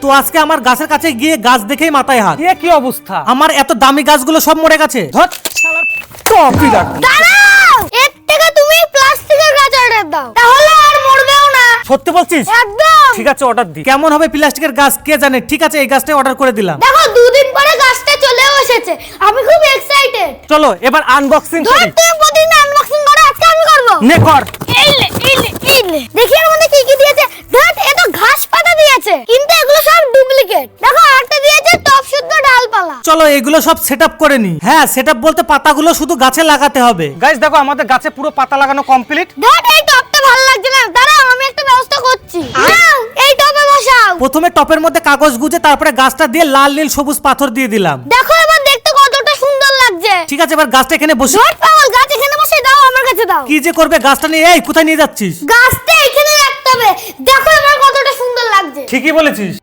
তো আজকে আমার গাছের কাছে গিয়ে গাছ দেখেই মাথায় হাত। এ কি অবস্থা? আমার এত দামি গাছগুলো সব মরে গেছে। ধত শালার টপি রাখ। দাঁড়াও, এর থেকে তুমি প্লাস্টিকের গাছ অর্ডার দাও, তাহলে আর মরবেও না। সত্যি বলছিস? একদম। ঠিক আছে, অর্ডার দি। কেমন হবে প্লাস্টিকের গাছ কে জানে। ঠিক আছে, এই গাছটাই অর্ডার করে দিলাম। দেখো, 2 দিন পরে গাছটা চলেও এসেছে, আমি খুব এক্সাইটেড। চলো এবার আনবক্সিং ধর, করি। তুমি প্রতিদিন আনবক্সিং করো, আজকে আমি করব। নে কর। এই নে। দেখি এর মধ্যে কি কি দিয়েছে। ধর, এ তো ঘাস পাতা দিয়েছে, কিন্তু এগুলো সব ডুপ্লিকেট। দেখো, আরেকটা দিয়েছে টপ শুদ্ধ ডালপালা। চলো এগুলো সব সেটআপ করে নি। হ্যাঁ, সেটআপ বলতে পাতাগুলো শুধু গাছে লাগাতে হবে। গাইস দেখো, আমাদের গাছে পুরো পাতা লাগানো কমপ্লিট। ধর, এই টপটা ভালো লাগছে না, দাঁড়াও আমি একটা ব্যবস্থা করছি। নাও, এই টপে বসাও। প্রথমে টপের মধ্যে কাগজ গুজে তারপরে গাছটা দিয়ে লাল নীল সবুজ পাথর দিয়ে দিলাম। দেখো এবার দেখতে কতটা সুন্দর লাগছে। ঠিক আছে, এবার গাছটা এখানে বসে। ধর পাগল, গাছ এখানে বসে দাও, আমার কাছে দাও। কি যে করবে গাছটা নিয়ে? এই কোথায় নিয়ে যাচ্ছিস? গাছটা এখানে রাখতে হবে। দেখো এবার কতটা সুন্দর লাগছে। ঠিকই বলেছিস।